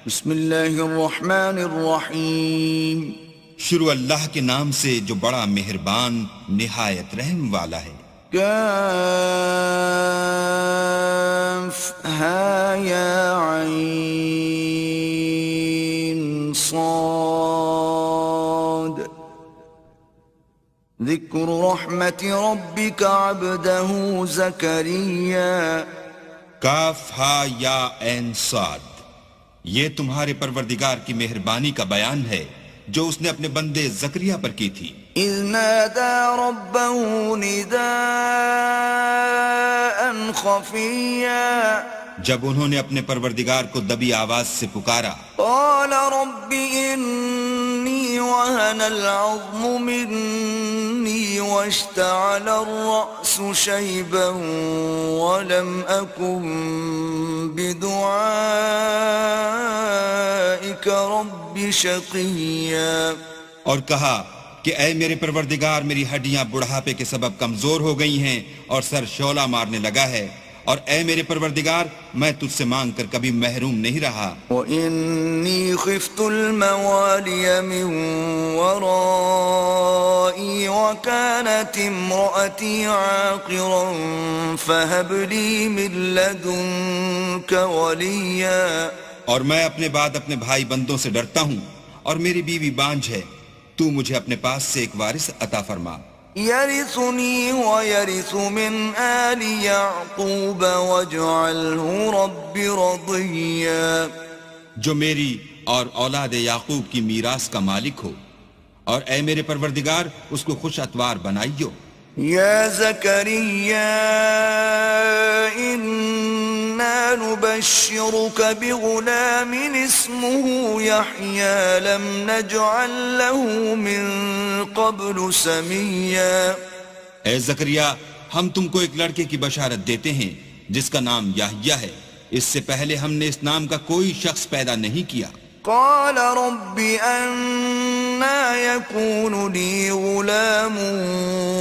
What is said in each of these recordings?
بسم اللہ الرحمن الرحیم. شروع اللہ کے نام سے جو بڑا مہربان نہایت رحم والا ہے. کاف ہا یا عین صاد ذکر رحمت ربک عبدہ زکریا. کاف ہا یا عین صاد، یہ تمہارے پروردگار کی مہربانی کا بیان ہے جو اس نے اپنے بندے زکریا پر کی تھی. اذ نادى ربه نداء خفيا، جب انہوں نے اپنے پروردگار کو دبی آواز سے پکارا. قال رب إني وهن العظم مني واشتعل الرأس شيبا ولم أكن بدعائك رب شقيا. اور کہا کہ اے میرے پروردگار، میری ہڈیاں بڑھاپے کے سبب کمزور ہو گئی ہیں اور سر شعلہ مارنے لگا ہے، اور اے میرے پروردگار میں تجھ سے مانگ کر کبھی محروم نہیں رہا. وَإِنِّي خِفْتُ الْمَوَالِيَ مِنْ وَرَائِي وَكَانَتِ امْرَأَتِي عَاقِرًا فَهَبْ لِي مِنْ لَدُنْكَ وَلِيًّا. اور میں اپنے بعد اپنے بھائی بندوں سے ڈرتا ہوں، اور میری بیوی بانجھ ہے، تو مجھے اپنے پاس سے ایک وارث عطا فرما. يرثني ويرث من آل يعقوب واجعله رب رضيا. جو میری اور اولاد یعقوب کی میراث کا مالک ہو، اور اے میرے پروردگار اس کو خوش اتوار بنائیو. يا زكريا إنا نبشرك بغلام اسمه يحيى لم نجعل له من قبل سميا. اے زکریا، ہم تم کو ایک لڑکے کی بشارت دیتے ہیں جس کا نام یحییٰ ہے، اس سے پہلے ہم نے اس نام کا کوئی شخص پیدا نہیں کیا. قال رب أنا يكون لي غلام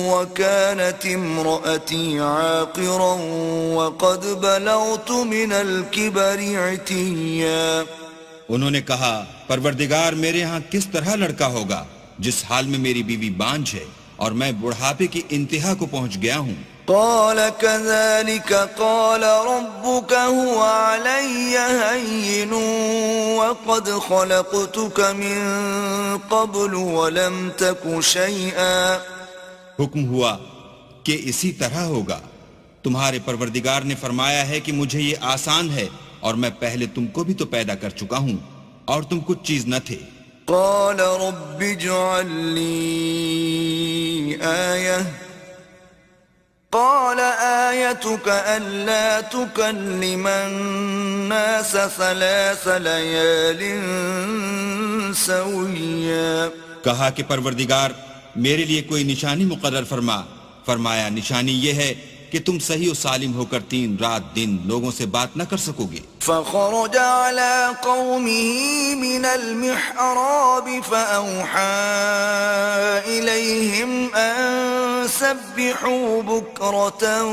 وكانت امرأتي عاقرا وقد بلغت من الكبر عتيا. انہوں نے کہا پروردگار میرے ہاں کس طرح لڑکا ہوگا جس حال میں میری بیوی بانجھ ہے اور میں بڑھاپے کی انتہا کو پہنچ گیا ہوں. قال كذلك قال ربك هو علي هين وقد خلقتك من قبل ولم تك شيئا. حکم ہوا کہ اسی طرح ہوگا. تمہارے پروردگار نے فرمایا ہے کہ مجھے یہ آسان ہے اور میں پہلے تم کو بھی تو پیدا کر چکا ہوں اور تم کچھ چیز نہ تھے. قال رب اجعل لي آية قال آيتك ألا تكلم الناس 3 ليال سويا. کہا کہ پروردگار میرے لیے کوئی نشانی مقرر فرما. فرمایا نشانی یہ ہے کہ تم صحیح و سالم ہو کر 3 رات دن لوگوں سے بات نہ کر سکو گے. فخرج على قومه من المحراب فأوحى إليهم أن سبحوا بكرة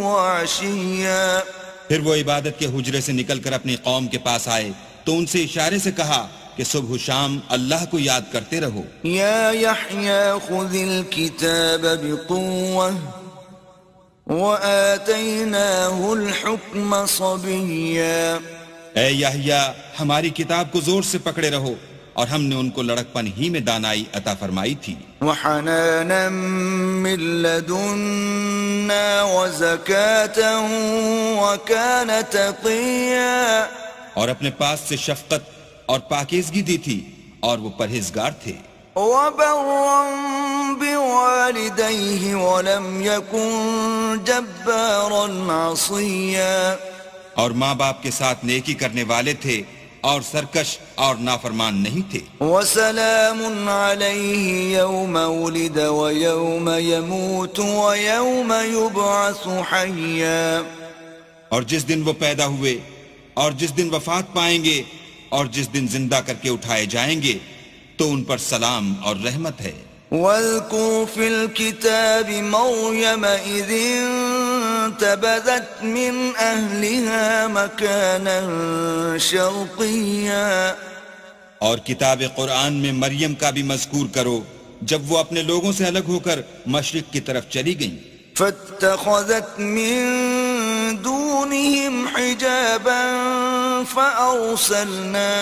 وعشيا. پھر وہ عبادت کے حجرے سے نکل کر اپنی قوم کے پاس آئے تو ان سے اشارے سے کہا کہ صبح و شام اللہ کو یاد کرتے رہو. يا يحيى خذ الكتاب بقوة وآتيناه الحكم صبيا. اے یحییٰ ہماری کتاب کو زور سے پکڑے رہو، اور ہم نے ان کو لڑکپن ہی میں دانائی عطا فرمائی تھی. وحنانا من لدنا وزكاة وكان تقيا. اور اپنے پاس سے شفقت اور پاکیزگی دی تھی اور وہ پرہیزگار تھے. وبرا بوالديه ولم يكن جبارا عصيا. اور ماں باپ کے ساتھ نیکی کرنے والے تھے اور سرکش اور نافرمان نہیں تھے. وسلام عليه يوم ولد ويوم يموت ويوم يبعث حيا. اور جس دن وہ پیدا ہوئے اور جس دن وفات پائیں گے اور جس دن زندہ کر کے اٹھائے جائیں گے تو ان پر سلام اور رحمت ہے. واذكر في الكتاب مريم إذ فانتبذت من أهلها مكانا شرقيا. اور کتاب قرآن میں مریم کا بھی مذکور کرو جب وہ اپنے لوگوں سے الگ ہو کر مشرق کی طرف چلی گئیں. فاتخذت من دونهم حجابا فأرسلنا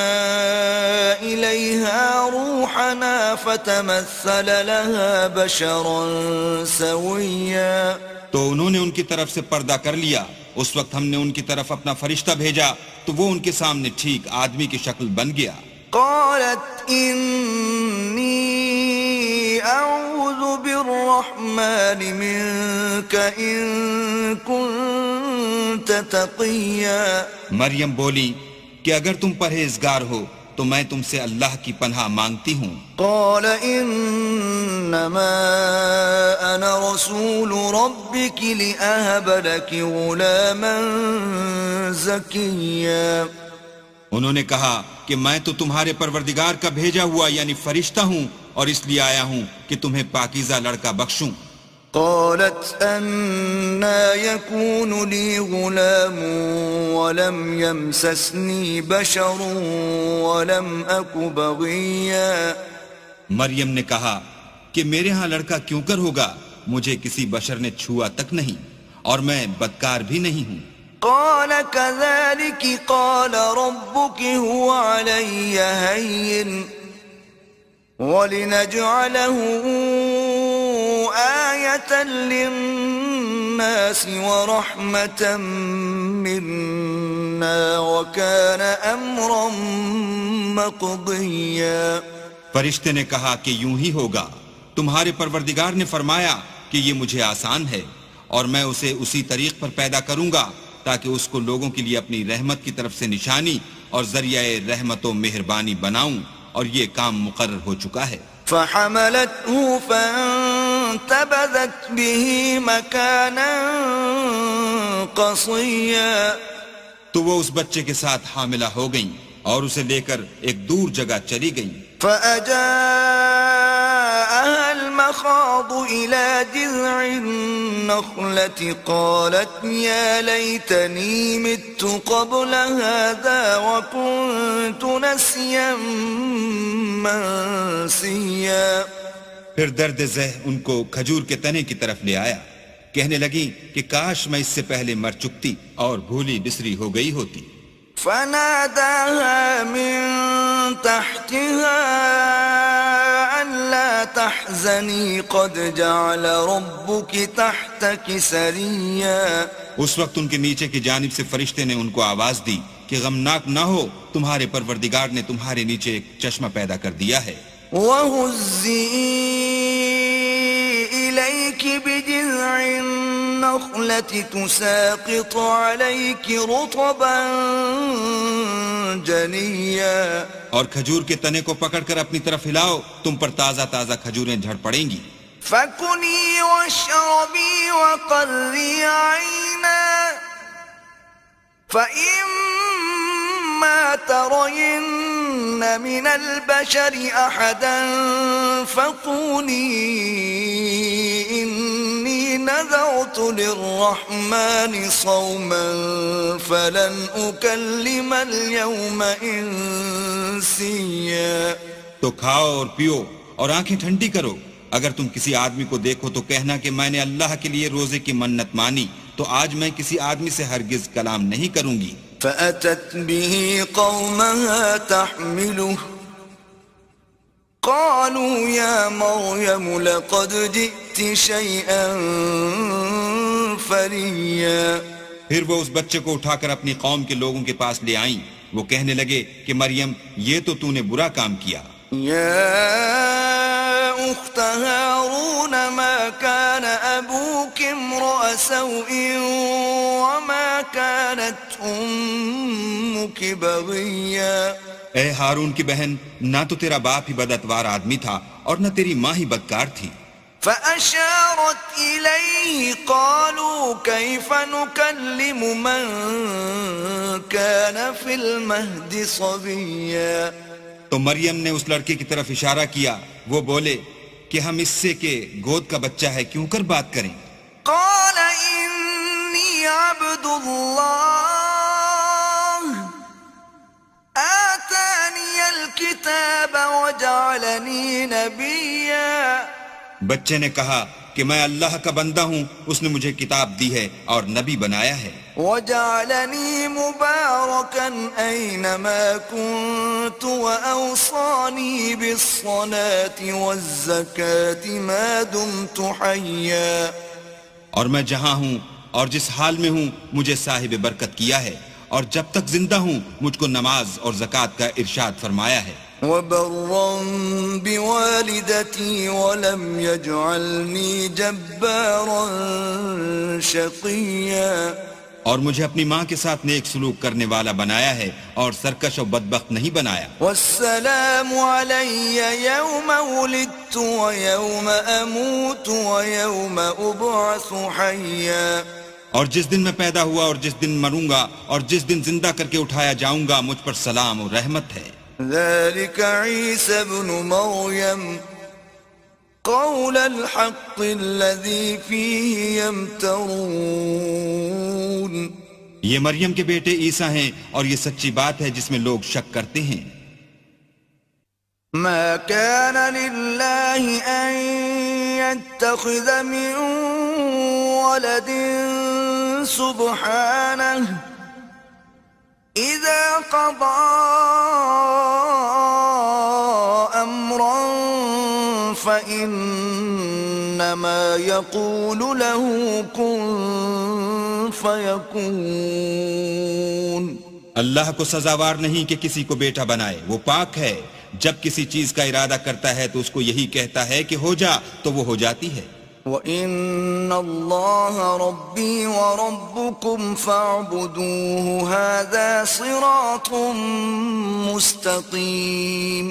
إليها روحنا فتمثل لها بشرا سويا. تو انہوں نے ان کی طرف سے پردہ کر لیا. اس وقت ہم نے ان کی طرف اپنا فرشتہ بھیجا تو وہ ان کے سامنے ٹھیک آدمی کی شکل بن گیا. قالت إني أعوذ بالرحمن منك إن كنت تقيا. مریم بولی کہ اگر تم پرہیزگار ہو تو میں تم سے اللہ کی پناہ مانگتی ہوں. قال انما انا رسول ربك لأهب لك غلاما زكيا. انہوں نے کہا کہ میں تو تمہارے پروردگار کا بھیجا ہوا یعنی فرشتہ ہوں اور اس لیے آیا ہوں کہ تمہیں پاکیزہ لڑکا بخشوں. قالت أنا يكون لي غلام ولم يمسسني بشر ولم أك بغيا. مریم نے کہا کہ میرے ہاں لڑکا کیوں کر ہوگا, مجھے کسی بشر نے چھوا تک نہیں اور میں بدکار بھی نہیں ہوں. قال كذلك قال ربك هو علي هين ولنجعله آية للناس ورحمة منا وكان أمرا مقضيا. فرشتے نے کہا کہ یوں ہی ہوگا, تمہارے پروردگار نے فرمایا کہ یہ مجھے آسان ہے اور میں اسے اسی طریق پر پیدا کروں گا تاکہ اس کو لوگوں کے لیے اپنی رحمت کی طرف سے نشانی اور ذریعہ رحمت و مہربانی بناؤں, اور یہ کام مقرر ہو چکا ہے. فحملته فانتبذت به مكانا قصيا. تو وہ اس بچے کے ساتھ حاملہ ہو گئیں اور اسے لے کر ایک دور جگہ چلی گئیں. فأجاءها المخاض إلى جذع النخلة قالت يا ليتني مت قبل هذا وكنت نسيا منسيا. پھر درد ذہ ان کو کھجور کے تنے کی طرف لے آیا. کہنے لگی کہ کاش میں اس سے پہلے مر چکتی اور بھولی بسری ہو گئی ہوتی. فناداها من تحتها ألا تحزني قد جعل ربك تحتك سريا. اس وقت ان کے نیچے کی جانب سے فرشتے نے ان کو آواز دی کہ غمناک نہ ہو, تمہارے پروردگار نے تمہارے نیچے ایک چشمہ پیدا کر دیا ہے. وَهُزِّي إِلَيْكِ بِجِذْعِ النَّخْلَةِ تُسَاقِطُ عَلَيْكِ رُطَبًا جَنِيًّا. اور کھجور کے تنے کو پکڑ کر اپنی طرف ہلاؤ, تم پر تازہ تازہ کھجوریں جھڑ پڑیں گی. فَكُلِي وَاشْرَبِي وَقَرِّي عَيْنًا فَإِمَّا تَرَيِنَّ مِنَ الْبَشَرِ أَحَدًا فَقُولِي إِنِّي نَذَرْتُ لِلرَّحْمَنِ صَوْمًا فَلَنْ أُكَلِّمَ الْيَوْمَ إِنسِيًّا. تو کھاؤ اور پیو اور آنکھیں ٹھنڈی کرو. اگر تم کسی آدمی کو دیکھو تو کہنا کہ میں نے اللہ کے لیے روزے کی منت مانی, تو آج میں کسی آدمی سے ہرگز کلام نہیں کروں گی. فأتت به قومها تحمله قالوا يا مريم لقد جئت شيئا فريا. پھر وہ اس بچے کو اٹھا کر اپنی قوم کے لوگوں کے پاس لے آئیں. وہ کہنے لگے کہ مریم, یہ تو نے برا کام کیا. يا أخت هارون ما كان أبوك امرأ سوء وما كانت أمك بغيا. اے ہارون کی بہن, نہ تو تیرا باپ ہی بداتوار آدمی تھا اور نہ تیری ماں ہی بدکار تھی. فأشارت إليه قالوا كيف نكلم من كان في المهد صبيا. تو مریم نے اس لڑکے کی طرف اشارہ کیا. وہ بولے کہ ہم اس سے کہ گود کا بچہ ہے کیوں کر بات کریں. قال إني عبد الله آتاني الكتاب وجعلني نبيا. بچے نے کہا کہ میں اللہ کا بندہ ہوں، اس نے مجھے کتاب دی ہے اور نبی بنایا ہے. وجعلني مباركا أينما كنت وأوصاني بالصلاة والزكاة ما دمت حيا. اور میں جہاں ہوں اور جس حال میں ہوں مجھے صاحب برکت کیا ہے، اور جب تک زندہ ہوں مجھ کو نماز اور زکوٰۃ کا ارشاد فرمایا ہے. وبرا بوالدتي ولم يجعلني جبارا شقيا. اور مجھے اپنی ماں کے ساتھ نیک سلوک کرنے والا بنایا ہے اور سرکش و بدبخت نہیں بنایا. والسلام علي يوم ولدت ويوم أموت ويوم أبعث حيا. اور جس دن میں پیدا ہوا اور جس دن مروں گا اور جس دن زندہ کر کے اٹھایا جاؤں گا مجھ پر سلام اور رحمت ہے. ذلك عيسى ابن مريم قول الحق الذي فيه يمترون. یہ مریم کے بیٹے عیسیٰ ہیں اور یہ سچی بات ہے جس میں لوگ شک کرتے ہیں. ما كان لله أن يتخذ من ولد سبحانه إذا قضى أمرا فإنما يقول له كن فيكون. اللہ کو سزاوار نہیں کہ کسی کو بیٹا بنائے، وہ پاک ہے. جب کسی چیز کا ارادہ کرتا ہے تو اس کو یہی کہتا ہے کہ ہو جا تو وہ ہو جاتی ہے. وَإِنَّ اللَّهَ رَبِّي وَرَبُّكُمْ فَاعْبُدُوهُ هَذَا صِرَاطٌ مُسْتَقِيمٌ.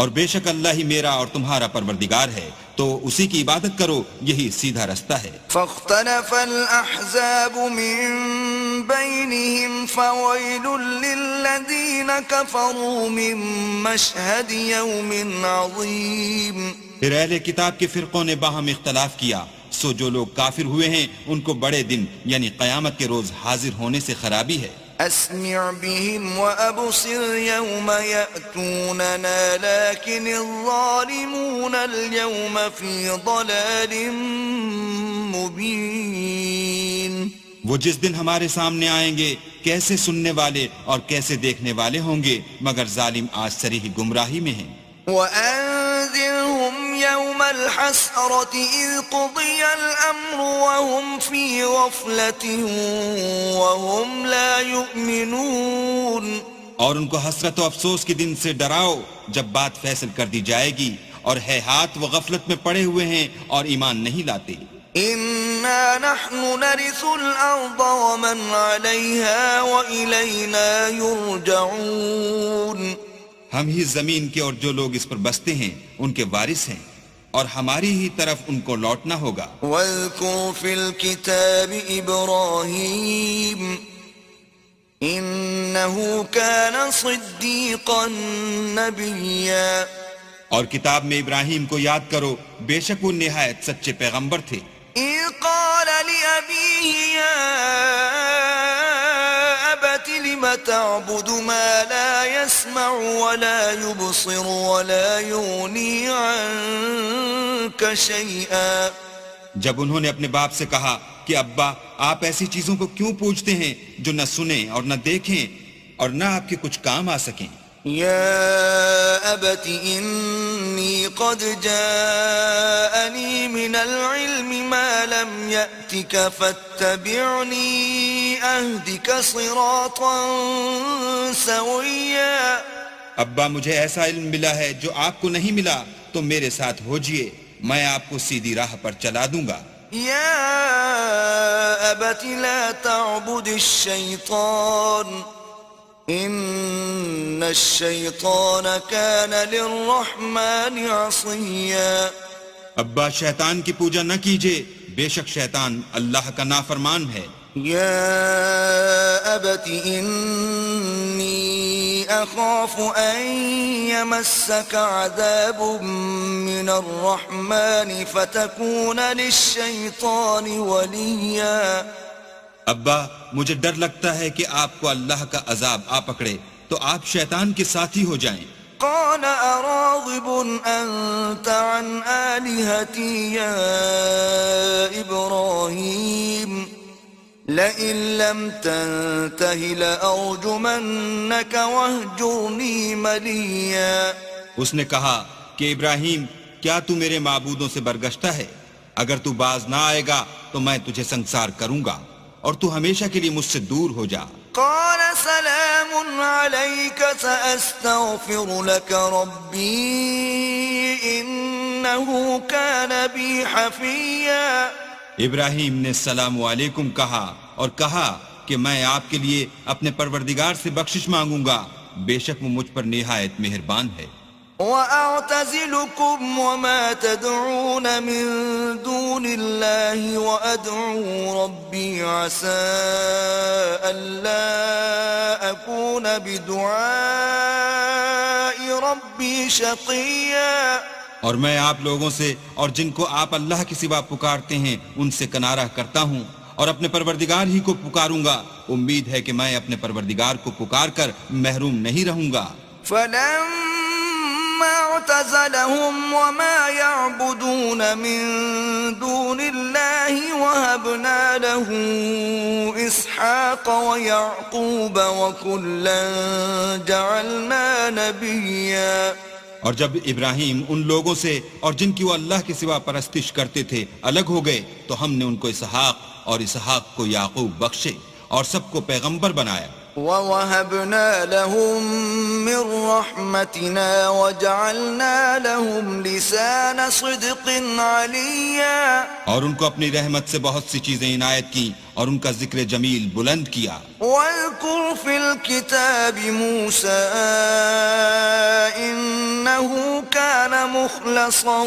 اور بے شک اللہ ہی میرا اور تمہارا پروردگار ہے، تو اسی کی عبادت کرو، یہی سیدھا رستہ ہے. فاختلف الأحزاب من بينهم فويل للذين كفروا من مشهد يوم عظيم. پھر اہل کتاب کے فرقوں نے باہم اختلاف کیا، سو جو لوگ کافر ہوئے ہیں ان کو بڑے دن یعنی قیامت کے روز حاضر ہونے سے خرابی ہے. أسمع بهم وأبصر يوم يأتوننا لكن الظالمون اليوم في ضلال مبين. وہ جس دن ہمارے سامنے آئیں گے کیسے سننے والے اور کیسے دیکھنے والے ہوں گے، مگر ظالم آج صریح گمراہی میں ہیں. وأنذرهم يوم الحسرة إذ قضي الأمر وهم في غفلة وهم لا يؤمنون. اور ان کو حسرت و افسوس کے دن سے ڈراؤ جب بات فیصل کر دی جائے گی، اور ہے ہاتھ وہ غفلت میں پڑے ہوئے ہیں اور ایمان نہیں لاتے. إنا نحن نرث الأرض ومن عليها وإلينا يرجعون. ہم ہی زمین کے اور جو لوگ اس پر بستے ہیں ان کے وارث ہیں، اور ہماری ہی طرف ان کو لوٹنا ہوگا. واذكر في الكتاب إبراهيم إنه كان صديقا نبيا. اور کتاب میں ابراہیم کو یاد کرو، بے شک وہ نہایت سچے پیغمبر تھے. إذ قال لأبيه يا أبت لم تعبد ما لا يسمع ولا يبصر ولا يغني عنك شيئا. جب انہوں نے اپنے باپ سے کہا کہ ابا آپ ایسی چیزوں کو کیوں پوجتے ہیں جو نہ سنیں اور نہ دیکھیں اور نہ آپ کے کچھ کام آ سکیں. يا أبت إني قد جاءني من العلم ما لم يأتك فاتبعني أهدك صراطا سويا. ابا مجھے ایسا علم ملا ہے جو آپ کو نہیں ملا، تو میرے ساتھ ہوجئے، میں آپ کو سیدھی راہ پر چلا دوں گا. يا أبت لا تعبد الشيطان إن الشيطان كان للرحمن عصيا. ابا شیطان کی پوجا نہ کیجئے، بے شک شیطان اللہ کا نافرمان ہے. يا أبت إني أخاف أن يمسك عذاب من الرحمن فتكون للشيطان وليا. ابا مجھے ڈر لگتا ہے کہ آپ کو اللہ کا عذاب آ پکڑے تو آپ شیطان کے ساتھی ہو جائیں۔ قال أراغب أنت عن آلهتي يا إبراهيم لئن لم تنته لأرجمنك واهجرني مليا۔ اس نے کہا کہ ابراہیم کیا تو میرے معبودوں سے برگشتہ ہے؟ اگر تو باز نہ آئے گا تو میں تجھے سنسار کروں گا اور تو ہمیشہ کے لیے مجھ سے دور ہو جا۔ قال سلام عليك سأستغفر لك ربي إنه كان بي حفيا۔ ابراہیم نے السلام علیکم کہا اور کہا کہ میں آپ کے لیے اپنے پروردگار سے بخشش مانگوں گا، بے شک وہ مجھ پر نہایت مہربان ہے۔ وَأَعْتَزِلُكُمْ وَمَا تَدْعُونَ مِن دُونِ اللَّهِ وَأَدْعُو رَبِّي عَسَىٰ أَلَّا أَكُونَ بِدُعَاءِ رَبِّي شَقِيًّا۔ اور میں آپ لوگوں سے اور جن کو آپ اللہ کے سوا پکارتے ہیں ان سے کنارہ کرتا ہوں اور اپنے پروردگار ہی کو پکاروں گا، امید ہے کہ میں اپنے پروردگار کو پکار کر محروم نہیں رہوں گا۔ فَلَمَّا اعْتَزَلَهُمْ وَمَا يَعْبُدُونَ مِن دُونِ اللَّهِ وَهَبْنَا لَهُ إِسْحَاقَ وَيَعْقُوبَ وَكُلًّا جَعَلْنَا نَبِيًّا۔ اور جب ابراہیم ان لوگوں سے اور جن کی وہ اللہ کے سوا پرستش کرتے تھے الگ ہو گئے تو ہم نے ان کو اسحاق اور اسحاق کو یعقوب بخشے اور سب کو پیغمبر بنایا۔ وَوَهَبْنَا لَهُم مِّن رَّحْمَتِنَا وَجَعَلْنَا لَهُمْ لِسَانَ صِدْقٍ عَلِيًّا۔ اور ان کو اپنی رحمت سے بہت سی چیزیں عنایت کی اور ان کا ذکر جمیل بلند کیا۔ وَاذْكُرْ فِي الْكِتَابِ مُوسَىٰ إِنَّهُ كَانَ مُخْلَصًا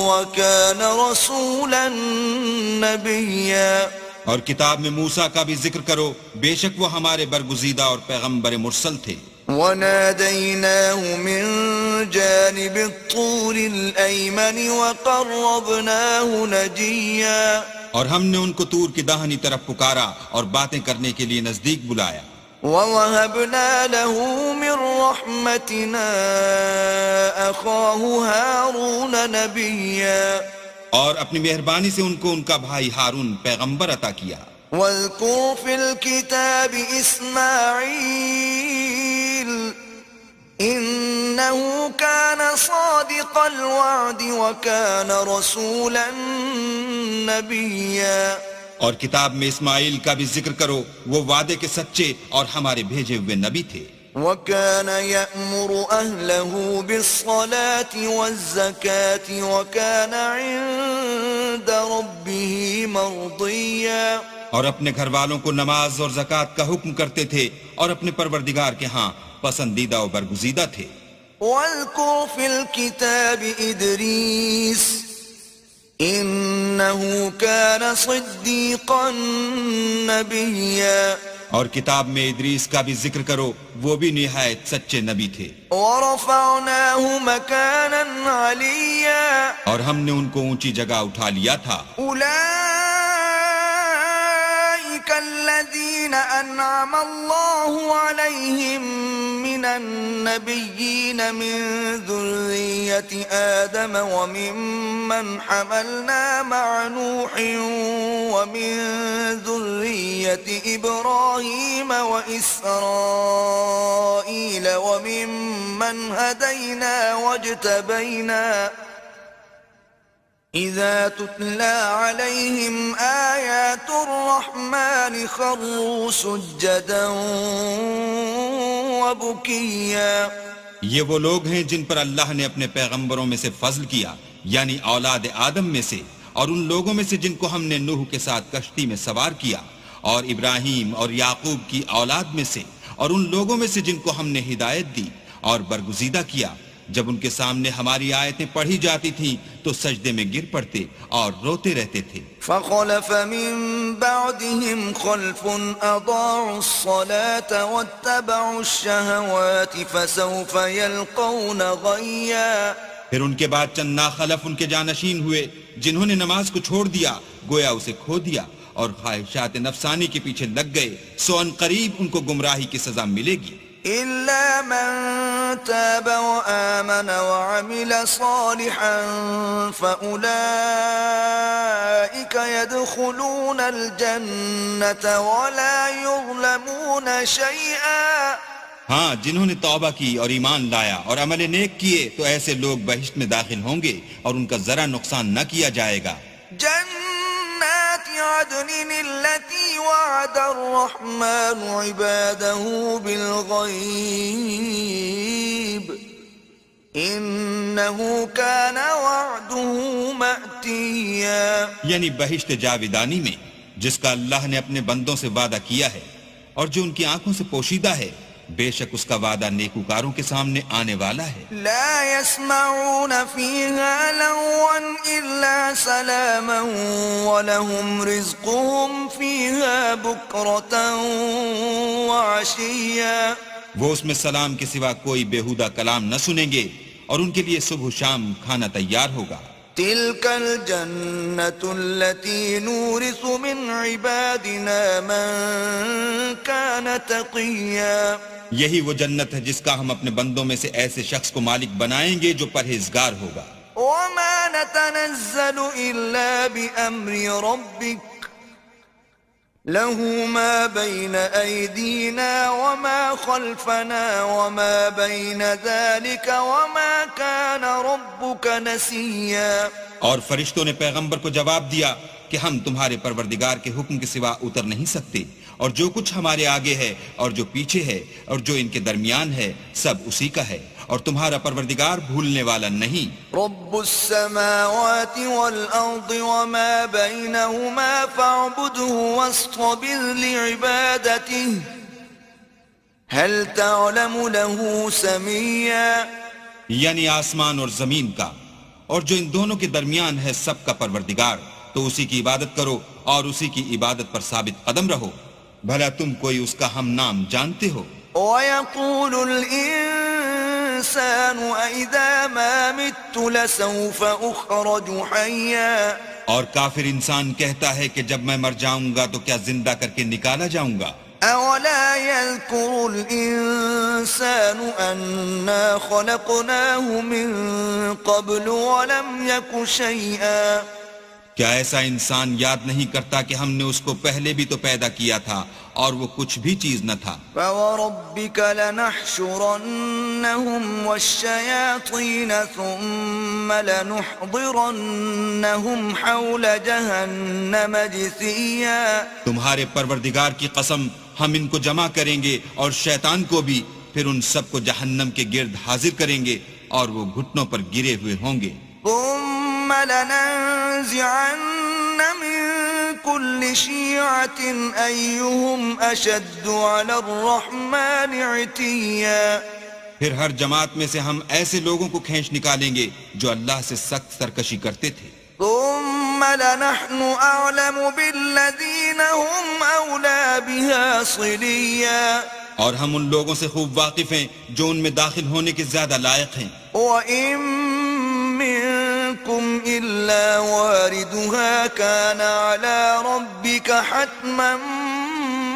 وَكَانَ رَسُولًا نَبِيًّا۔ اور کتاب میں موسیٰ کا بھی ذکر کرو، بے شک وہ ہمارے برگزیدہ اور پیغمبر مرسل تھے۔ وَنَادَيْنَاهُ مِن جَانِبِ الطُّورِ الْأَيْمَنِ وَقَرَّبْنَاهُ نَجِيًّا۔ اور ہم نے ان کو طور کی داہنی طرف پکارا اور باتیں کرنے کے لیے نزدیک بلایا۔ وَوَهَبْنَا لَهُ مِن رَّحْمَتِنَا أَخَاهُ هَارُونَ نَبِيًّا۔ اور اپنی مہربانی سے ان کو ان کا بھائی ہارون پیغمبر عطا کیا۔ وَاذْكُرْ فِي الْكِتَابِ إِسْمَاعِيلَ إِنَّهُ كَانَ صَادِقَ الْوَعْدِ وَكَانَ رَسُولًا نَبِيًّا۔ اور کتاب میں اسماعیل کا بھی ذکر کرو، وہ وعدے کے سچے اور ہمارے بھیجے ہوئے نبی تھے۔ وَكَانَ يَأْمُرُ أَهْلَهُ بِالصَّلَاةِ وَالزَّكَاةِ وَكَانَ عِندَ رَبِّهِ مَرْضِيًّا۔ اور اپنے گھر والوں کو نماز اور زکوٰۃ کا حکم کرتے تھے اور اپنے پروردگار کے ہاں پسندیدہ و برگزیدہ تھے۔ وَاذْكُرْ فِي الْكِتَابِ إِدْرِيسَ إِنَّهُ كَانَ صِدِّيقًا نَبِيًّا۔ اور کتاب میں ادریس کا بھی ذکر کرو، وہ بھی نہایت سچے نبی تھے۔ وَرَفَعْنَاهُ مَكَانًا عَلِيًّا۔ اور ہم نے ان کو اونچی جگہ اٹھا لیا تھا۔ أُولَئِكَ الَّذِينَ أَنْعَمَ اللَّهُ عَلَيْهِمْ مِنَ النَّبِيِّينَ مِن ذُرِّيَّةِ آدَمَ وَمِمَّنْ حَمَلْنَا مَعَ نُوحٍ وَمِن ذُرِّيَّةِ إِبْرَاهِيمَ وَإِسْرَائِيلَ وَمِمَّنْ هَدَيْنَا وَاجْتَبَيْنَا إِذَا تُتْلَى عَلَيْهِمْ آيَاتُ الرَّحْمَنِ خَرُّوا سُجَّدًا وَبُكِيًّا۔ یہ وہ لوگ ہیں جن پر اللہ نے اپنے پیغمبروں میں سے فضل کیا، یعنی اولاد آدم میں سے، اور ان لوگوں میں سے جن کو ہم نے نوح کے ساتھ کشتی میں سوار کیا، اور ابراہیم اور یعقوب کی اولاد میں سے، اور ان لوگوں میں سے جن کو ہم نے ہدایت دی اور برگزیدہ کیا، جب ان کے سامنے ہماری آیتیں پڑھی جاتی تھیں تو سجدے میں گر پڑتے اور روتے رہتے تھے۔ فَخَلَفَ مِن بَعْدِهِمْ خَلْفٌ أَضَاعُوا الصَّلَاةَ وَاتَّبَعُوا الشَّهَوَاتِ فَسَوْفَ يَلْقَوْنَ غَيًّا۔ پھر ان کے بعد چند ناخلف ان کے جانشین ہوئے جنہوں نے نماز کو چھوڑ دیا، گویا اسے کھو دیا، اور خواہشات نفسانی کے پیچھے لگ گئے سو ان قریب ان کو گمراہی کی سزا ملے گی إلا من تاب وآمن وعمل صالحا فأولئك يدخلون الجنة ولا يظلمون شيئا ہاں جنہوں نے توبہ کی اور ایمان لایا اور عمل نیک کیے تو ایسے لوگ بہشت میں داخل ہوں گے اور ان کا ذرا نقصان نہ کیا جائے گا جنات عدن التي وعد الرحمن عباده بالغيب إنه كان وعده مأتيا یعنی بہشت جاودانی میں جس کا اللہ نے اپنے بندوں سے وعدہ کیا ہے اور جو ان کی آنکھوں سے پوشیدہ ہے بے شک اس کا وعدہ نیکوکاروں کے سامنے آنے والا ہے لا يسمعون فيها لغوا إلا سلاما ولهم رزقهم فيها بكرة وعشيا وہ اس میں سلام کے سوا کوئی بیہودہ کلام نہ سنیں گے اور ان کے لیے صبح و شام کھانا تیار ہوگا تلك الجنة التي نورث من عبادنا من كان تقيا یہی وہ جنت ہے جس کا ہم اپنے بندوں میں سے ایسے شخص کو مالک بنائیں گے جو پرہیزگار ہوگا وما نتنزل إلا بأمر ربك له ما بين أيدينا وما خلفنا وما بين ذلك وما كان ربك نسيا اور فرشتوں نے پیغمبر کو جواب دیا کہ ہم تمہارے پروردگار کے حکم کے سوا اتر نہیں سکتے اور جو کچھ ہمارے آگے ہے اور جو پیچھے ہے اور جو ان کے درمیان ہے سب اسی کا ہے اور تمہارا پروردگار بھولنے والا نہیں رب السماوات والأرض وما بينهما فاعبده واصطبر لعبادته هل تعلم له سميا یعنی آسمان اور زمین کا اور جو ان دونوں کے درمیان ہے سب کا پروردگار تو اسی کی عبادت کرو اور اسی کی عبادت پر ثابت قدم رہو بھلا تم کوئی اس کا ہم نام جانتے ہو وَيَقُولُ الْإِنسَانُ أَإِذَا مَا مِتُّ لَسَوْفَ أُخْرَجُ حَيًّا اور کافر انسان کہتا ہے کہ جب میں مر جاؤں گا تو کیا زندہ کر کے نکالا جاؤں گا أَوَلَا يَذْكُرُ الْإِنسَانُ أَنَّا خَلَقْنَاهُ مِن قَبْلُ وَلَمْ يَكُ شَيْئًا کیا ایسا انسان یاد نہیں کرتا کہ ہم نے اس کو پہلے بھی تو پیدا کیا تھا اور وہ کچھ بھی چیز نہ تھا فَوَرَبِّكَ لَنَحْشُرَنَّهُمْ وَالشَّيَاطِينَ ثُمَّ لَنُحْضِرَنَّهُمْ حَوْلَ جَهَنَّمَ جِثِيًّا تمہارے پروردگار کی قسم ہم ان کو جمع کریں گے اور شیطان کو بھی پھر ان سب کو جہنم کے گرد حاضر کریں گے اور وہ گھٹنوں پر گرے ہوئے ہوں گے ثم لننزعن من كل شيعة أيهم أشد على الرحمن عتيا پھر ہر جماعت میں سے ہم ایسے لوگوں کو کھینچ نکالیں گے جو اللہ سے سخت سرکشی کرتے تھے ثم لنحن أعلم بالذين هم أولى بها صليا اور ہم ان لوگوں سے خوب واقف ہیں جو ان میں داخل ہونے کے زیادہ لائق ہیں وَإِن مِّنكُمْ إِلَّا وَارِدُهَا كَانَ عَلَى رَبِّكَ حَتْمًا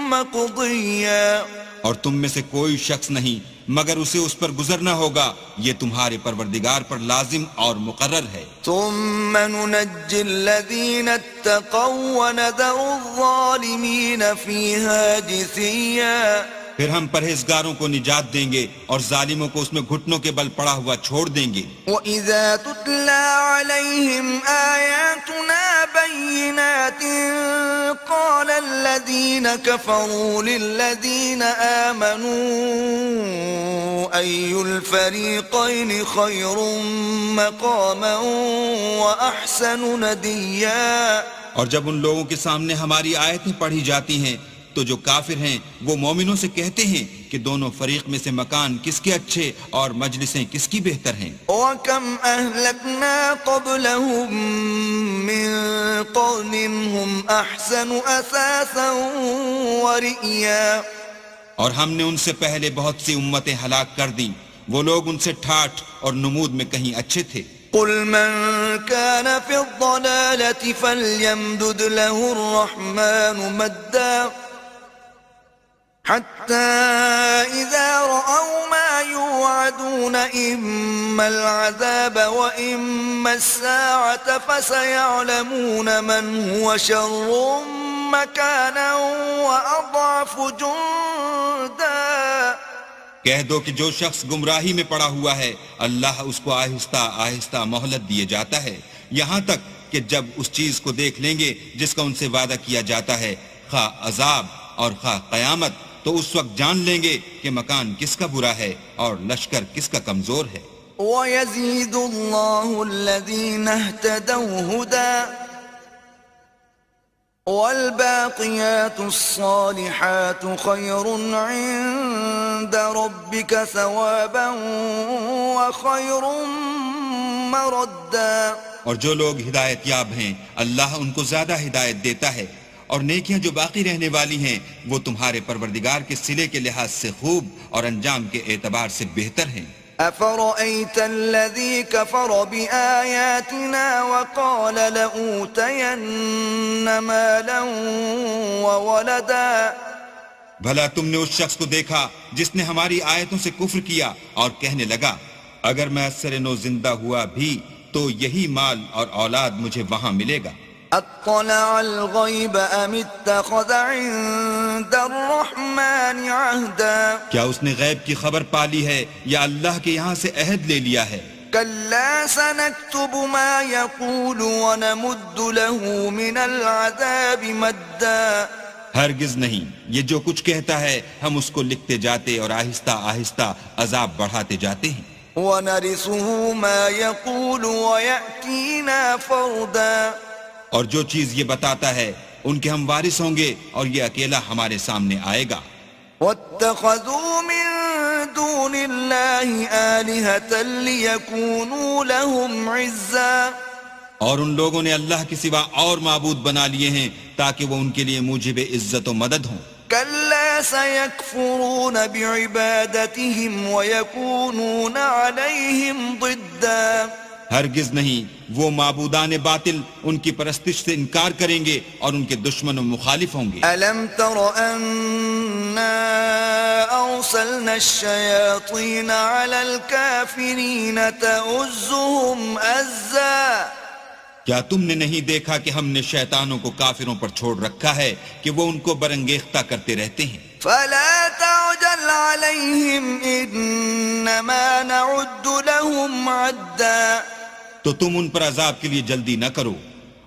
مَّقْضِيًّا اور تم میں سے کوئی شخص نہیں مگر اسے اس پر گزرنا ہوگا یہ تمہارے پروردگار پر لازم اور مقرر ہے ثُمَّ نُنَجِّي الَّذِينَ اتَّقَوْا وَنَذَرُ الظَّالِمِينَ فِيهَا جِثِيًّا پھر ہم پرہیزگاروں کو نجات دیں گے اور ظالموں کو اس میں گھٹنوں کے بل پڑا ہوا چھوڑ دیں گے وَإِذَا تُتْلَى عَلَيْهِمْ آيَاتُنَا بَيِّنَاتٍ قَالَ الَّذِينَ كَفَرُوا لِلَّذِينَ آمَنُوا أَيُّ الْفَرِيقَيْنِ خَيْرٌ مَّقَامًا وَأَحْسَنُ نَدِيًّا اور جب ان لوگوں کے سامنے ہماری آیتیں پڑھی جاتی ہیں تو جو کافر ہیں وہ مومنوں سے کہتے ہیں کہ دونوں فریق میں سے مکان کس کے اچھے اور مجلسیں کس کی بہتر ہیں وَكَمْ أَهْلَكْنَا قَبْلَهُمْ مِنْ قَرْنٍ هُمْ أَحْسَنُ أَثَاثًا وَرِئْيًا اور ہم نے ان سے پہلے بہت سی امتیں ہلاک کر دیں وہ لوگ ان سے ٹھاٹھ اور نمود میں کہیں اچھے تھے قل من كان في الضلالة فليمدد له الرحمن مدا حتى إذا رأوا ما يوعدون إما العذاب وإما الساعة فسيعلمون من هو شر مكانا وأضعف جندا. کہہ دو کہ جو شخص گمراہی میں پڑا ہوا ہے اللہ اس کو آہستہ آہستہ مہلت دیے جاتا ہے یہاں تک کہ جب اس چیز کو دیکھ لیں گے جس کا ان سے وعدہ کیا جاتا ہے خواہ عذاب اور خواہ قیامت تو اس وقت جان لیں گے کہ مکان کس کا برا ہے اور لشکر کس کا کمزور ہے. وَيَزِيدُ اللَّهُ الَّذِينَ اهْتَدَوْا هُدًى والباقيات الصالحات خير عند ربك ثوابا وخير مردا. اور جو لوگ ہدایت یاب ہیں اللہ ان کو زیادہ ہدایت دیتا ہے اور نیکیاں جو باقی رہنے والی ہیں وہ تمہارے پروردگار کے صلے کے لحاظ سے خوب اور انجام کے اعتبار سے بہتر ہیں. أفرأيت الذي كفر بآياتنا وقال لأوتين مالا وولدا. بھلا تم نے اس شخص کو دیکھا جس نے ہماری آیتوں سے کفر کیا اور کہنے لگا اگر میں اثر نو زندہ ہوا بھی تو یہی مال اور اولاد مجھے وہاں ملے گا. اطلع الغیب ام اتخذ عند الرحمن عہدا. کیا اس نے غیب کی خبر پالی ہے یا اللہ کے یہاں سے عہد لے لیا ہے؟ کلا سنكتب ما يقول ونمد له من العذاب مدا. ہرگز نہیں، یہ جو کچھ کہتا ہے ہم اس کو لکھتے جاتے اور آہستہ آہستہ عذاب بڑھاتے جاتے ہیں. ونرثه ما يقول ويأتينا فردا. اور جو چیز یہ بتاتا ہے ان کے ہم وارث ہوں گے اور یہ اکیلا ہمارے سامنے آئے گا. واتخذوا من دون الله آلهة ليكونوا لهم عزا. اور ان لوگوں نے اللہ کے سوا اور معبود بنا لیے ہیں تاکہ وہ ان کے لیے موجب عزت و مدد ہوں. كلا سيكفرون بعبادتهم ويكونون عليهم ضدا. ہرگز نہیں، وہ معبودان باطل ان کی پرستش سے انکار کریں گے اور ان کے دشمن و مخالف ہوں گے. ألم تر أنا أرسلنا الشياطين على الكافرين تؤزهم أزا. کیا تم نے نہیں دیکھا کہ ہم نے شیطانوں کو کافروں پر چھوڑ رکھا ہے کہ وہ ان کو برانگیختہ کرتے رہتے ہیں. فلا تعجل عليهم إنما نعد لهم عدا. تو تم ان پر عذاب کے لیے جلدی نہ کرو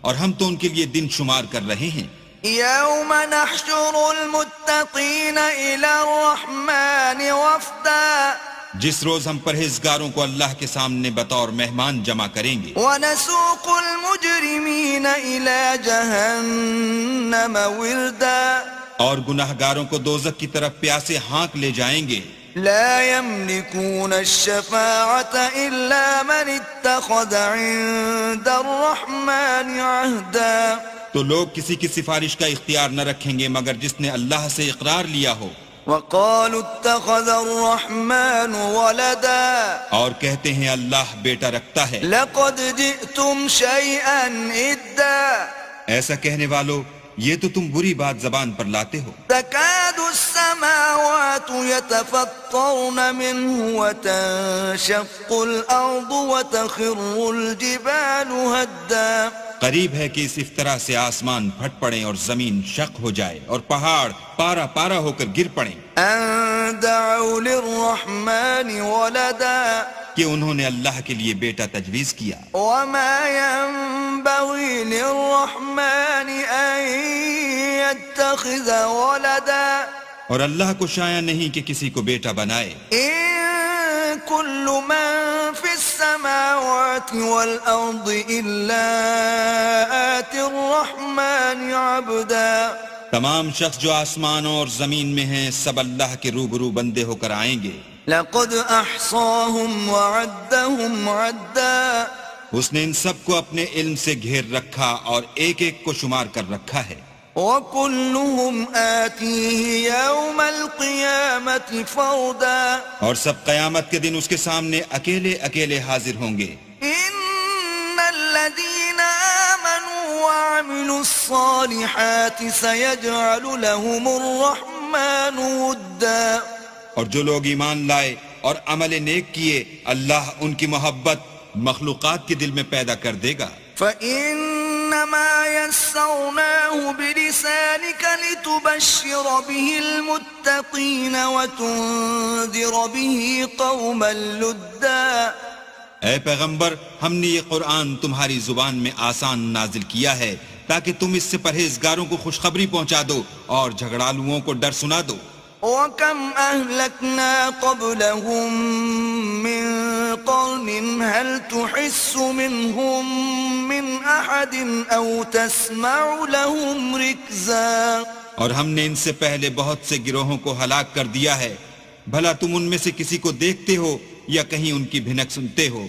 اور ہم تو ان کے لیے دن شمار کر رہے ہیں. يوم نحشر المتقين إلى الرحمن وفدا. جس روز ہم پرہیزگاروں کو اللہ کے سامنے بطور مہمان جمع کریں گے. ونسوق المجرمين إلى جهنم وردا. اور گناہگاروں کو دوزخ کی طرف پیاسے ہانک لے جائیں گے. لا يملكون الشفاعة إلا من اتخذ عند الرحمن عهدا. تو لوگ کسی کی سفارش کا اختیار نہ رکھیں گے مگر جس نے اللہ سے اقرار لیا ہو. وقالوا اتخذ الرحمن ولدا. اور کہتے ہیں اللہ بیٹا رکھتا ہے. لقد جئتم شيئا إدا. ایسا کہنے والو یہ تو تم بری بات زبان پر لاتے ہو. تكاد السماوات يتفطرن منه وتنشق الأرض وتخر الجبال هدا. قریب ہے کہ اس افطرا سے آسمان پھٹ پڑیں اور زمین شق ہو جائے اور پہاڑ پارا پارا ہو کر گر پڑیں. أن دعوا للرحمن ولدا. کہ انہوں نے اللہ کے لیے بیٹا تجویز کیا. وما ينبغي للرحمن أن يتخذ ولدا. اور اللہ کو شایع نہیں کہ کسی کو بیٹا بنائے. إن كل من في السماوات والأرض إلا آتي الرحمن عبدا. تمام شخص جو آسمانوں اور زمین میں ہیں سب اللہ کے روبرو بندے ہو کر آئیں گے. لقد أحصاهم وعدهم عدا. اس نے ان سب کو اپنے علم سے گھیر رکھا اور ایک ایک کو شمار کر رکھا ہے. وكلهم آتيه يوم القيامة فردا. اور سب قیامت کے دن اس کے سامنے اکیلے اکیلے حاضر ہوں گے. إن الذين آمنوا وعملوا الصالحات سيجعل لهم الرحمن ودا. اور جو لوگ ایمان لائے اور عمل نیک کیے اللہ ان کی محبت مخلوقات کے دل میں پیدا کر دے گا. فإنما يسرناه بلسانك لتبشر به المتقين وتنذر به قوما لدا. اے پیغمبر ہم نے یہ قرآن تمہاری زبان میں آسان نازل کیا ہے تاکہ تم اس سے پرہیزگاروں کو خوشخبری پہنچا دو اور جھگڑالوؤں کو ڈر سنا دو. وَكَمْ أَهْلَكْنَا قَبْلَهُمْ مِنْ قَرْنٍ هَلْ تُحِسُّ مِنْهُمْ مِنْ أَحَدٍ أَوْ تَسْمَعُ لَهُمْ رِكْزًا. اور ہم نے ان سے پہلے بہت سے گروہوں کو ہلاک کر دیا ہے، بھلا تم ان میں سے کسی کو دیکھتے ہو یا کہیں ان کی بھنک سنتے ہو؟